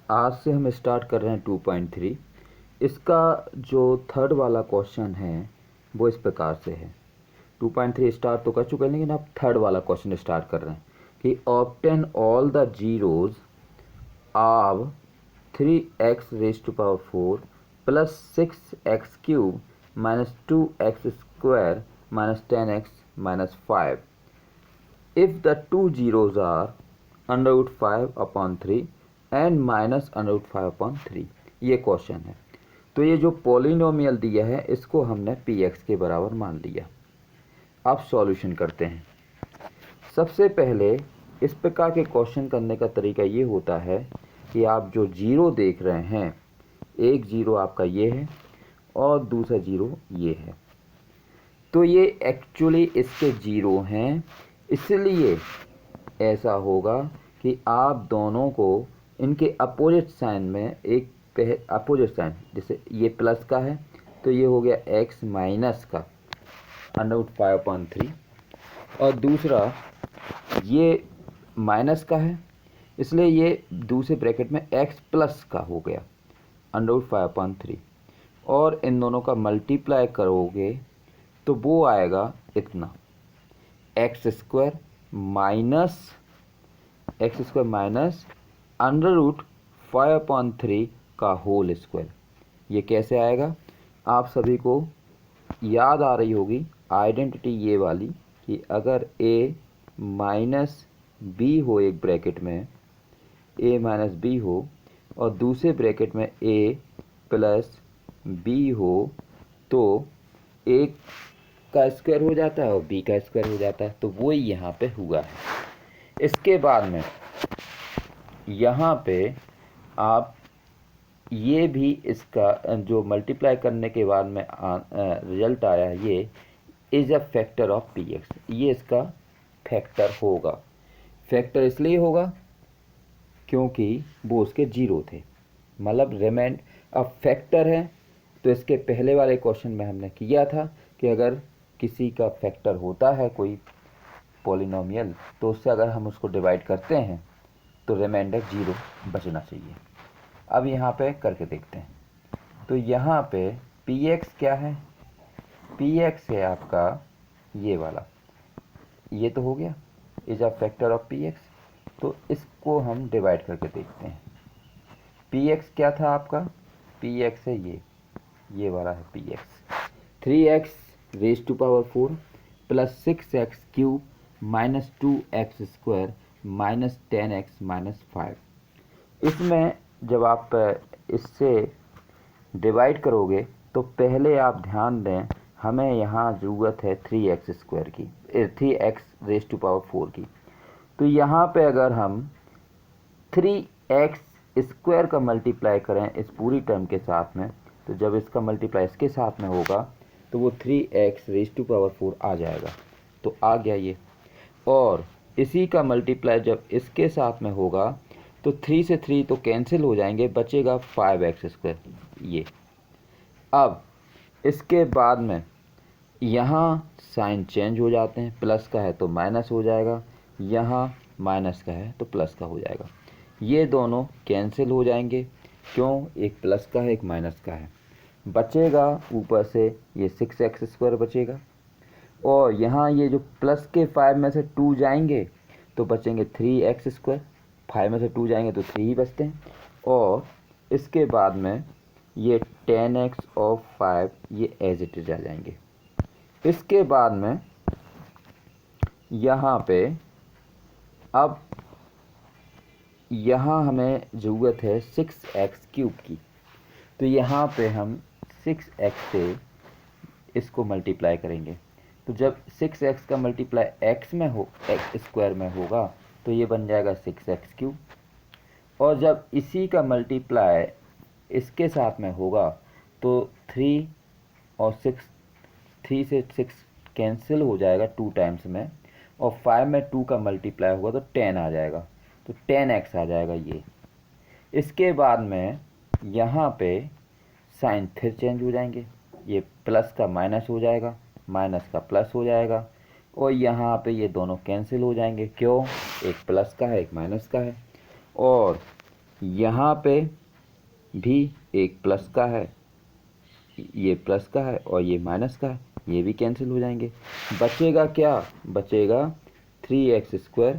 आज से हम स्टार्ट कर रहे हैं 2.3। इसका जो थर्ड वाला क्वेश्चन है वो इस प्रकार से है। 2.3 स्टार्ट तो कर चुके हैं, लेकिन अब थर्ड वाला क्वेश्चन स्टार्ट कर रहे हैं कि obtain all the zeros of 3x⁴ plus 6x³ minus 2x² minus 10x - 5 if the two zeros are √5/3 and -√5/3। ये क्वेश्चन है। तो ये जो पॉलिनोमियल दिया है इसको हमने px के बराबर मान लिया। अब सॉल्यूशन करते हैं। सबसे पहले इस प्रकार के क्वेश्चन करने का तरीका ये होता है कि आप जो जीरो देख रहे हैं, एक जीरो आपका ये है और दूसरा जीरो ये है, तो ये एक्चुअली इसके जीरो हैं, इसलिए ऐसा होगा कि आप दोनों को इनके अपोजिट साइन में एक अपोजिट साइन, जैसे ये प्लस का है तो ये हो गया x माइनस का √5/3 और दूसरा ये माइनस का है, इसलिए ये दूसरे ब्रैकेट में x प्लस का हो गया √5/3 और इन दोनों का मल्टीप्लाई करोगे तो वो आएगा इतना x² माइनस √5/3 का होल स्क्वायर। ये कैसे आएगा? आप सभी को याद आ रही होगी आइडेंटिटी ये वाली कि अगर a माइनस बी हो, एक ब्रैकेट में a माइनस बी हो और दूसरे ब्रैकेट में a प्लस बी हो, तो एक का स्क्वायर हो जाता है और b का स्क्वायर हो जाता है। तो वही यहाँ पे हुआ है। इसके बाद में यहाँ पे आप ये भी इसका जो मल्टीप्लाई करने के बाद में रिजल्ट आया, ये is a factor of px। ये इसका फैक्टर होगा। फैक्टर इसलिए होगा क्योंकि वो उसके जीरो थे, मतलब रिमाइंड अब फैक्टर है। तो इसके पहले वाले क्वेश्चन में हमने किया था कि अगर किसी का फैक्टर होता है कोई पॉलिनोमियल, तो उससे अगर हम उसको डिवाइड करते हैं तो रिमाइंडर जीरो बचना चाहिए। अब यहाँ पे करके देखते हैं। तो यहाँ पे px क्या है? px है आपका ये वाला, ये तो हो गया is a factor of px। तो इसको हम डिवाइड करके देखते हैं। px क्या था आपका? px है ये वाला है px 3x⁴ plus 6x³ minus 2x² minus 10x - 5। इसमें जब आप इससे डिवाइड करोगे तो पहले आप ध्यान दें, हमें यहाँ ज़रूरत है 3x² की, 3x⁴ की। तो यहाँ पे अगर हम 3x² का मल्टीप्लाई करें इस पूरी टर्म के साथ में, तो जब इसका मल्टीप्लाई इसके साथ में होगा तो वो 3x⁴ आ जाएगा। तो आ गया ये। और इसी का मल्टीप्लाई जब इसके साथ में होगा तो 3 से 3 तो कैंसिल हो जाएंगे, बचेगा 5x²। ये अब इसके बाद में यहाँ साइन चेंज हो जाते हैं, प्लस का है तो माइनस हो जाएगा, यहाँ माइनस का है तो प्लस का हो जाएगा। ये दोनों कैंसिल हो जाएंगे, क्यों? एक प्लस का है एक माइनस का है। बचेगा ऊपर से ये 6x² बचेगा, और यहाँ ये जो प्लस के 5 में से 2 जाएंगे तो बचेंगे 3x²। 5 में से 2 जाएंगे तो 3 ही बचते हैं। और इसके बाद में ये 10x और 5 ये एज इट इज आ जाएंगे। इसके बाद में यहाँ पे अब यहाँ हमें ज़रूरत है 6x³ की, तो यहाँ पे हम 6x से इसको मल्टीप्लाई करेंगे। तो जब 6x का मल्टीप्लाई x में हो, x² में होगा तो ये बन जाएगा 6x³। और जब इसी का मल्टीप्लाई इसके साथ में होगा तो 3 और 6, 3 से 6 कैंसिल हो जाएगा 2 टाइम्स में, और 5 में 2 का मल्टीप्लाई होगा तो 10 आ जाएगा, तो 10x आ जाएगा ये। इसके बाद में यहाँ पे साइन फिर चेंज हो जाएंगे, ये प्लस का माइनस हो जाएगा, माइनस का प्लस हो जाएगा, और यहाँ पे ये दोनों कैंसिल हो जाएंगे। क्यों? एक प्लस का है एक माइनस का है। और यहाँ पे भी एक प्लस का है, ये प्लस का है और ये माइनस का है, ये भी कैंसिल हो जाएंगे। बचेगा क्या? बचेगा 3x²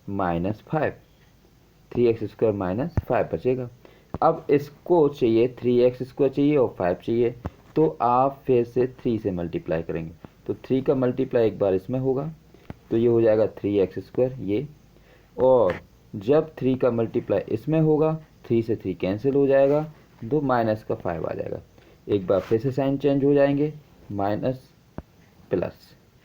माइनस 5, 3x² माइनस 5 बचेगा। अब इसको चाहिए 3x² चाहिए और 5 चाहिए, तो आप फिर से 3 से मल्टीप्लाई करेंगे। तो 3 का मल्टीप्लाई एक बार इसमें होगा तो ये हो जाएगा 3x² ये, और जब 3 का मल्टीप्लाई इसमें होगा 3 से 3 कैंसिल हो जाएगा, तो माइनस का 5 आ जाएगा। एक बार फिर से साइन चेंज हो जाएंगे, माइनस प्लस,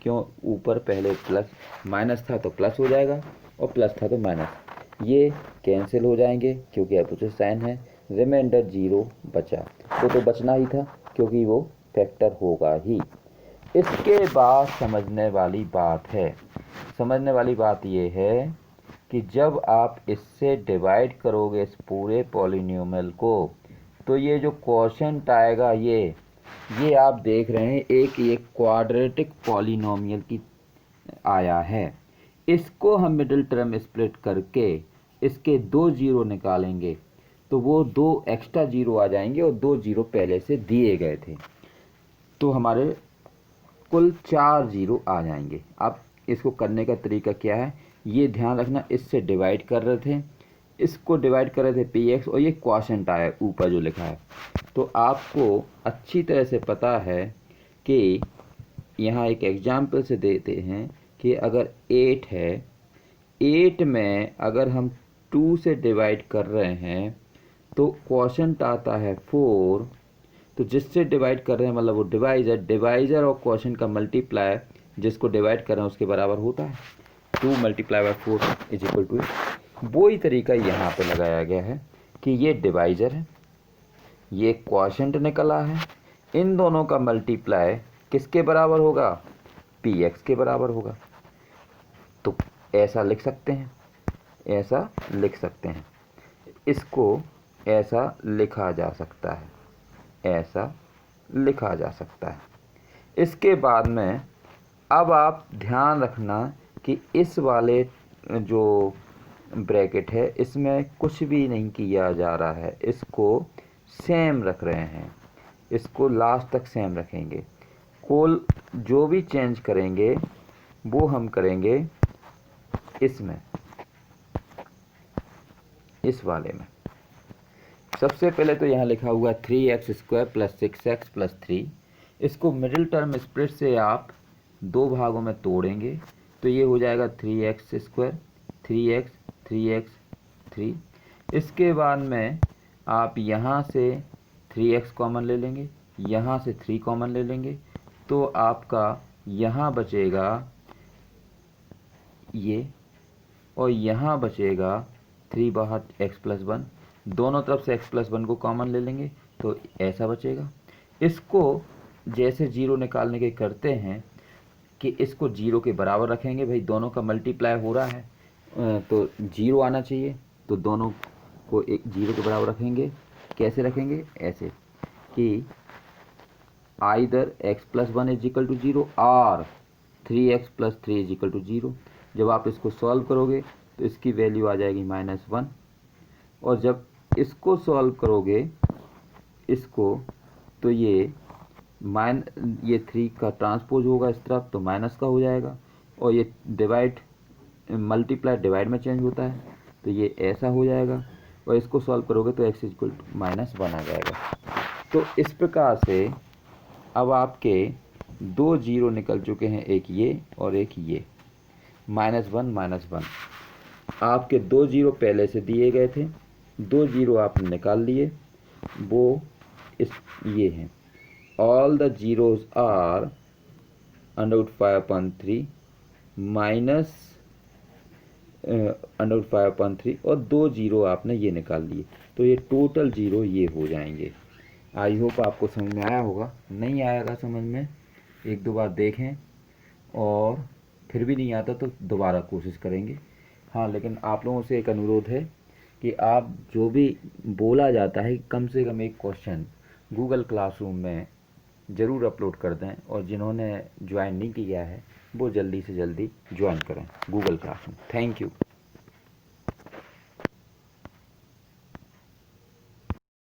क्यों? ऊपर पहले प्लस माइनस था तो प्लस हो जाएगा और प्लस था तो माइनस, ये कैंसिल हो जाएंगे क्योंकि अपोजिट साइन है। रिमाइंडर 0 बचा, तो बचना ही था क्योंकि वो फैक्टर होगा ही। इसके बाद समझने वाली बात है, समझने वाली बात ये है कि जब आप इससे डिवाइड करोगे इस पूरे पॉलिनोमियल को, तो ये जो क्वोशंट आएगा ये आप देख रहे हैं एक क्वाड्रेटिक पॉलिनोमियल की आया है। इसको हम मिडिल टर्म स्प्लिट करके इसके 2 जीरो निकालेंगे तो वो 2 एक्स्ट्रा जीरो आ जाएंगे और 2 जीरो पहले से दिए गए थे, तो हमारे कुल 4 जीरो आ जाएंगे। अब इसको करने का तरीका क्या है, ये ध्यान रखना, इससे डिवाइड कर रहे थे, इसको डिवाइड कर रहे थे px और ये क्वोशंट आया ऊपर जो लिखा है। तो आपको अच्छी तरह से पता है कि यहाँ एक एग्जाम्पल से देते हैं कि अगर 8 है, 8 में अगर हम 2 से डिवाइड कर रहे हैं तो क्वोशंट आता है 4, तो जिससे डिवाइड कर रहे हैं मतलब वो डिवाइजर और क्वोशंट का मल्टीप्लाई जिसको डिवाइड कर रहे हैं उसके बराबर होता है। 2 × 4 = 8। वो ही तरीका यहाँ पे लगाया गया है कि ये डिवाइजर है, ये क्वोशंट निकला है, इन दोनों का मल्टीप्लाई किसके बराबर होगा? px के बराबर होगा। तो ऐसा लिख सकते हैं, ऐसा लिख सकते हैं, इसको ऐसा लिखा जा सकता है, ऐसा लिखा जा सकता है। इसके बाद में अब आप ध्यान रखना कि इस वाले जो ब्रैकेट है इसमें कुछ भी नहीं किया जा रहा है, इसको सेम रख रहे हैं, इसको लास्ट तक सेम रखेंगे। कुल जो भी चेंज करेंगे वो हम करेंगे इसमें, इस वाले में। सबसे पहले तो यहाँ लिखा हुआ 3x² + 6x + 3, इसको मिडिल टर्म स्प्लिट से आप 2 भागों में तोड़ेंगे तो ये हो जाएगा 3x², 3x, 3x, 3। इसके बाद में आप यहाँ से 3x कॉमन ले लेंगे, यहाँ से 3 कॉमन ले लेंगे, तो आपका यहाँ बचेगा ये, और यहाँ बचेगा 3 बाहर x + 1, दोनों तरफ से x + 1 को कॉमन ले लेंगे तो ऐसा बचेगा। इसको जैसे जीरो निकालने के करते हैं कि इसको जीरो के बराबर रखेंगे, भाई दोनों का मल्टीप्लाई हो रहा है तो जीरो आना चाहिए, तो दोनों को एक जीरो के बराबर रखेंगे। कैसे रखेंगे? ऐसे कि आइदर x + 1 = 0 और 3x + 3 = 0। जब आप इसको सॉल्व करोगे तो इसकी वैल्यू आ जाएगी -1, और जब इसको सॉल्व करोगे इसको, तो ये 3 का ट्रांसपोज होगा इस तरफ तो माइनस का हो जाएगा, और ये डिवाइड मल्टीप्लाई डिवाइड में चेंज होता है तो ये ऐसा हो जाएगा, और इसको सॉल्व करोगे तो x = -1 आ जाएगा। तो इस प्रकार से अब आपके 2 जीरो निकल चुके हैं, एक ये और एक ये, -1 -1। आपके 2 जीरो पहले से दिए गए थे, 2 जीरो आपने निकाल लिए, वो ये हैं। All the zeros are √5/3 minus √5/3, और 2 जीरो आपने ये निकाल लिए, तो ये टोटल जीरो ये हो जाएंगे। आई होप आपको समझ में आया होगा। नहीं आएगा समझ में, 1-2 बार देखें, और फिर भी नहीं आता तो दोबारा कोशिश करेंगे। हाँ, लेकिन आप लोगों से एक अनुरोध है कि आप जो भी बोला जाता है कम से कम एक क्वेश्चन गूगल क्लासरूम में ज़रूर अपलोड कर दें, और जिन्होंने ज्वाइन नहीं किया है वो जल्दी से जल्दी ज्वाइन करें गूगल क्लासरूम। Thank you.